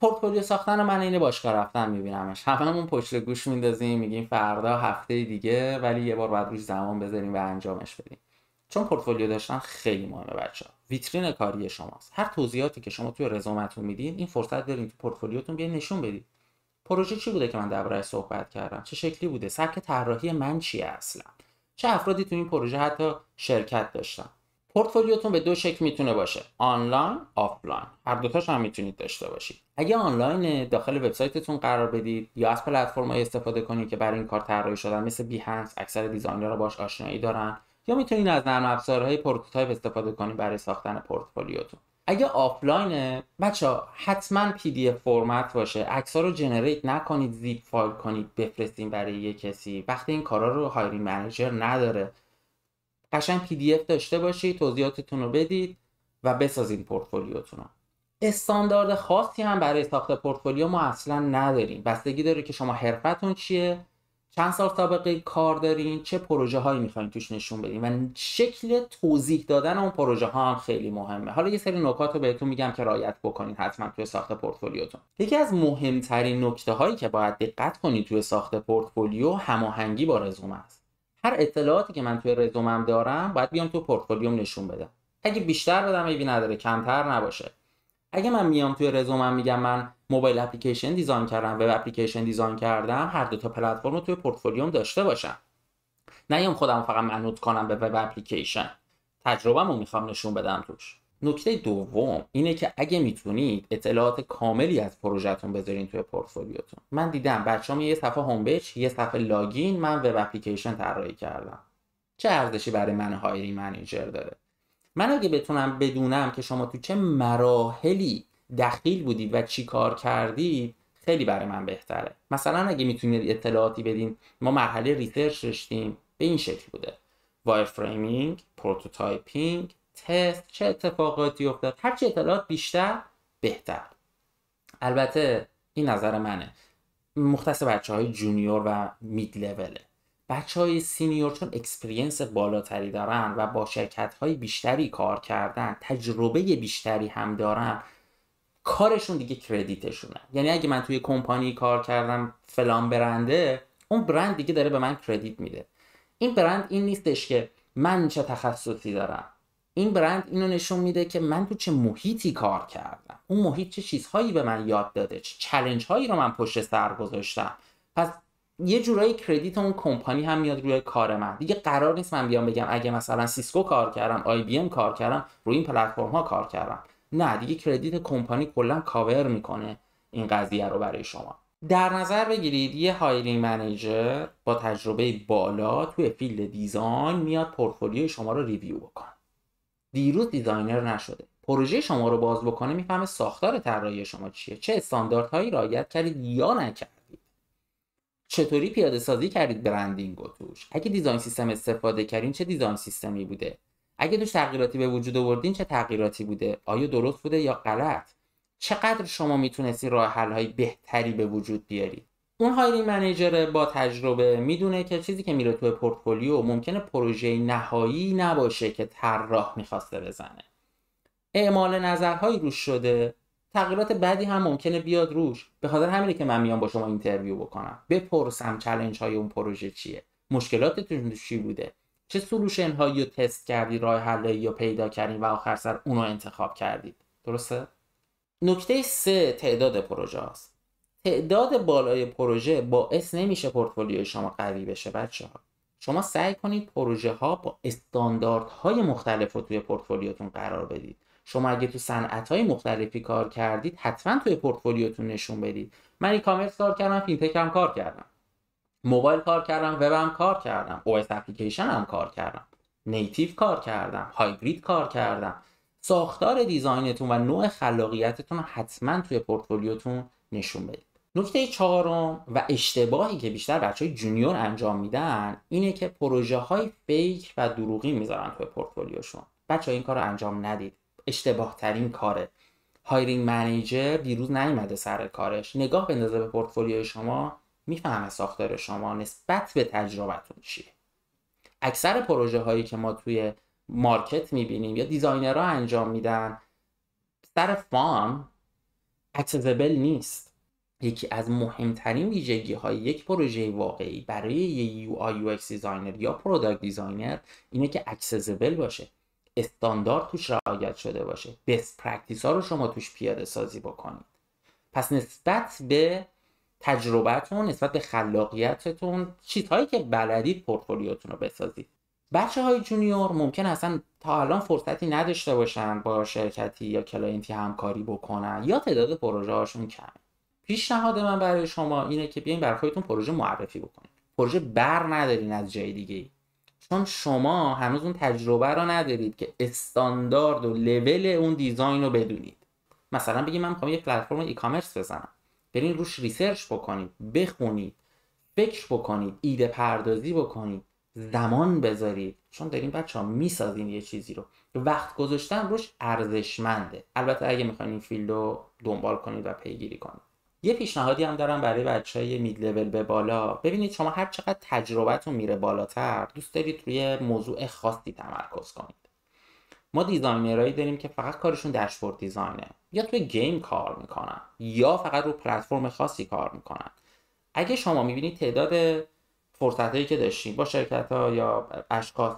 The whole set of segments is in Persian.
پورتفولیو ساختن من اینه باشگاه رفتن میبینمش، هممون پشت گوش میندازیم میگیم فردا هفته دیگه، ولی یه بار بعد روش زمان بذاریم و انجامش بدیم. چون پورتفولیو داشتن خیلی مهمه بچه‌ها، ویترین کاری شماست. هر توضیحاتی که شما توی رزومتون میدین این فرصت دارین تو پورتفولیوتون بیاین نشون بدید. پروژه چی بوده که من درباره‌اش صحبت کردم، چه شکلی بوده، سبک طراحی من چیه اصلا، چه افرادی تو این پروژه حتی شرکت داشتن. پورتفولیوتون به دو شکل میتونه باشه، آنلاین، آفلاین. هر دوتاش هم میتونید داشته باشید. اگه آنلاین داخل وبسایتتون قرار بدید یا از پلتفرم‌های استفاده کنید که برای این کار طراحی شدن مثل بیهنس، اکثر دیزاینرها باهاش آشنایی دارن، یا میتونید از نرم افزارهای پروتوتایپ استفاده کنید برای ساختن پورتفولیوتون. اگه آفلاینه بچا حتما پی دی اف فرمت باشه، عکس‌ها رو جنریت نکنید زیپ فایل کنید بفرستین برای یه کسی، وقتی این کارا رو هایرینگ منیجر نداره. قشنگ پی دی اف داشته باشید، توضیحاتتون رو بدید و بسازید پورتفولیوتون رو. استاندارد خاصی هم برای ساخت پورتفولیو ما اصلا نداریم، بستگی داره که شما حرفتون چیه، چند سال سابقه کار دارین، چه پروژه هایی میخواین توش نشون بدین و شکل توضیح دادن اون پروژه ها هم خیلی مهمه. حالا یه سری نکات رو بهتون میگم که رعایت بکنین حتما توی ساخت پورتفولیوتون. یکی از مهمترین نکته هایی که باید دقت کنید توی ساخت پورتفولیو هماهنگی با رزومه است. هر اطلاعاتی که من توی رزومم دارم باید بیام تو پورتفولیوم نشون بدم. اگه بیشتر بدم عیبی نداره، کمتر نباشه. اگه من میام توی رزومم میگم من موبایل اپلیکیشن دیزاین کردم، وب اپلیکیشن دیزاین کردم، هر دو تا پلتفرم رو توی پورتفولیوم داشته باشم. نیام خودم فقط منوط کنم به وب اپلیکیشن، تجربه‌مو میخوام نشون بدم توش. نکته دوم اینه که اگه میتونید اطلاعات کاملی از پروژهتون بذارین توی پورتفولیوتون. من دیدم بچه‌ها یه صفحه هوم پیج، یه صفحه لاگین، من وب اپلیکیشن طراحی کردم. چه ارزشی برای من هایرینگ منیجر داره؟ من اگه بتونم بدونم که شما تو چه مراحلی دخیل بودید و چی کار کردید، خیلی برای من بهتره. مثلا اگه میتونید اطلاعاتی بدین، ما مرحله ریسرچ داشتیم به این شکل بوده، وایر فریمینگ، پروتوتایپینگ، تست، چه اتفاقاتی افتاد، هرچی اطلاعات بیشتر بهتر. البته این نظر منه، مختص بچه‌های جونیور و مید لوله. بچه‌های سینیور چون اکسپریانس بالاتری دارن و با شرکت‌های بیشتری کار کردن، تجربه بیشتری هم دارن، کارشون دیگه کردیتشونه. یعنی اگه من توی کمپانی کار کردم فلان برنده، اون برند دیگه داره به من کردیت میده. این برند این نیستش که من چه تخصصی دارم، این برند اینو نشون میده که من تو چه محیطی کار کردم، اون محیط چه چیزهایی به من یاد داده، چه چالش هایی رو من پشت سر گذاشتم. پس یه جورایی کردیت اون کمپانی هم میاد روی کار من. دیگه قرار نیست من بیام بگم اگه مثلا سیسکو کار کردم، آی بی ام کار کردم، روی این پلتفرم ها کار کردم. نه، دیگه کردیت کمپانی کلا کاور میکنه این قضیه رو برای شما. در نظر بگیرید یه هایرینگ منیجر با تجربه بالا توی فیلد دیزاین میاد پورتفولیوی شما رو ریویو بکنه. دیروز دیزاینر نشده، پروژه شما رو باز بکنه، میفهمه ساختار طراحی شما چیه، چه استانداردهایی رعایت کردید یا نکردید، چطوری پیاده سازی کردید برندینگ رو توش، اگه دیزاین سیستم استفاده کردین چه دیزاین سیستمی بوده، اگه توش تغییراتی به وجود آوردین چه تغییراتی بوده، آیا درست بوده یا غلط، چقدر شما میتونستی راه حل های بهتری به وجود بیارید. اون هایرینگ منیجر با تجربه میدونه که چیزی که میره توی پورتفولیو ممکنه پروژه نهایی نباشه که طراح میخواسته بزنه، اعمال نظرهایی روش شده، تغییرات بعدی هم ممکنه بیاد روش. به خاطر همینه که من میام با شما اینترویو بکنم، بپرسم چالش های اون پروژه چیه، مشکلاتتون چی بوده، چه سولوشن هایی رو تست کردید، راه حلایی رو پیدا کردید و آخر سر اون رو انتخاب کردید. درسته؟ نکته 3 تعداد پروژه است. تعداد بالای پروژه باعث نمیشه پورتفولیوی شما قوی بشه بچه‌ها. شما سعی کنید پروژه ها با استانداردهای مختلف رو توی پورتفولیوتون قرار بدید. شما اگه تو صنعت‌های مختلفی کار کردید حتما توی پورتفولیوتون نشون بدید. من ای کامرس کار کردم، فینتک هم کار کردم، موبایل کار کردم، وب هم کار کردم، او اس اپلیکیشن هم کار کردم، نیتیو کار کردم، هایبرید کار کردم. ساختار دیزاینتون و نوع خلاقیتتون رو حتما توی پورتفولیوتون نشون بدید. نکته 4 و اشتباهی که بیشتر بچهای جونیور انجام میدن اینه که پروژه های فیک و دروغین میذارن توی پورتفولیوشون. بچه‌ها این کار رو انجام ندید، اشتباه ترین کاره. هایرینگ منیجر دیروز نیومده سر کارش، نگاه بندازه به پورتفولیوی شما، میفهمه ساختار شما نسبت به تجربتون چیه. اکثر پروژه هایی که ما توی مارکت میبینیم یا دیزاینرها انجام میدن، سر فان اکسسبل نیست. یکی از مهمترین ویژگی های یک پروژه واقعی برای یه یو آی یو ایکس دیزاینر یا پروداکت دیزاینر اینه که اکسسبل باشه، استاندارد توش رعایت شده باشه، بست پرکتیس ها رو شما توش پیاده سازی بکنید. پس نسبت به تجربتون، نسبت به خلاقیتتون، چیزهایی که بلدید پورتفولیوتون رو بسازید. بچه های جونیور ممکن اصلا تا الان فرصتی نداشته باشن با شرکتی یا کلاینتی همکاری بکنن یا تعداد پروژه هاشون کمه. پیشنهاد من برای شما اینه که بیاین برای خودتون پروژه معرفی بکنید. پروژه بر ندارین از جای دیگه ای، چون شما هنوز اون تجربه رو ندارید که استاندارد و لول اون دیزاین رو بدونید. مثلا بگید من میخوام یه پلتفرم ای کامرس بزنم، برین روش ریسرچ بکنید، بخونید، فکر بکنید، ایده پردازی بکنید، زمان بذارید، چون دارین بچه‌ها میسازین یه چیزی رو. وقت گذاشتن روش ارزشمنده، البته اگه میخواین این فیلد رو دنبال کنید و پیگیری کنید. یه پیشنهادی هم دارم برای بچهای مید لول به بالا. ببینید شما هر چقدر تجربتون میره بالاتر، دوست دارید روی موضوع خاصی تمرکز کنید. ما دیزاینرایی داریم که فقط کارشون داشبورد دیزاینه، یا توی گیم کار میکنن، یا فقط رو پلتفرم خاصی کار میکنن. اگه شما میبینید تعداد فرصتایی که داشتین با شرکت‌ها یا اشخاص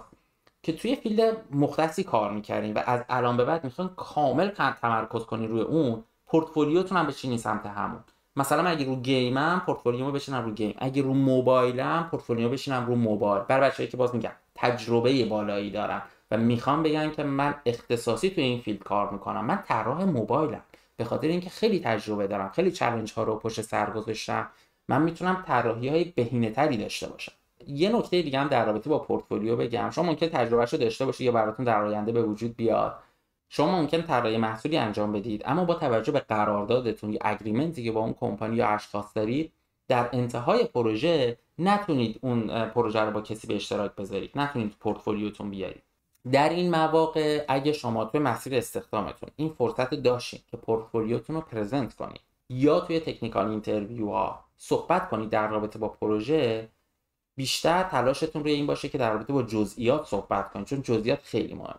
که توی فیلد مختصی کار میکردین و از الان به بعد میخواین کامل تمرکز کنین روی اون، پورتفولیوتون هم بچینین سمت همون. مثلا اگه رو گیمم پورتفولیومو بچینم رو گیم، اگه رو موبایلم پورتفولیومو بچینم رو موبایل. برای بچه‌ای که باز میگم تجربه بالایی دارن و میخوام بگن که من اختصاصی توی این فیلد کار میکنم، من طراح موبایلم، به خاطر اینکه خیلی تجربه دارم، خیلی چالش ها رو پشت سر گذاشتم، من میتونم طراحی‌های بهینه‌تری داشته باشم. یه نکته دیگه هم در رابطه با پورتفولیو بگم. شما ممکن تجربهشو داشته باشید یا براتون در آینده به وجود بیاد، شما ممکن طراحی محصولی انجام بدید، اما با توجه به قراردادتون یا اگریمنتی که با اون کمپانی یا اشخاص دارید، در انتهای پروژه نتونید اون پروژه رو با کسی به اشتراک بذارید، نتونید پورتفولیوتون بیارید. در این مواقع اگه شما توی مسیر استخدامتون این فرصت داشتین که پورتفولیوتون رو پرزنت کنید یا توی تکنیکال اینترویو ها صحبت کنید در رابطه با پروژه، بیشتر تلاشتون روی این باشه که در رابطه با جزئیات صحبت کنید، چون جزئیات خیلی مهمه.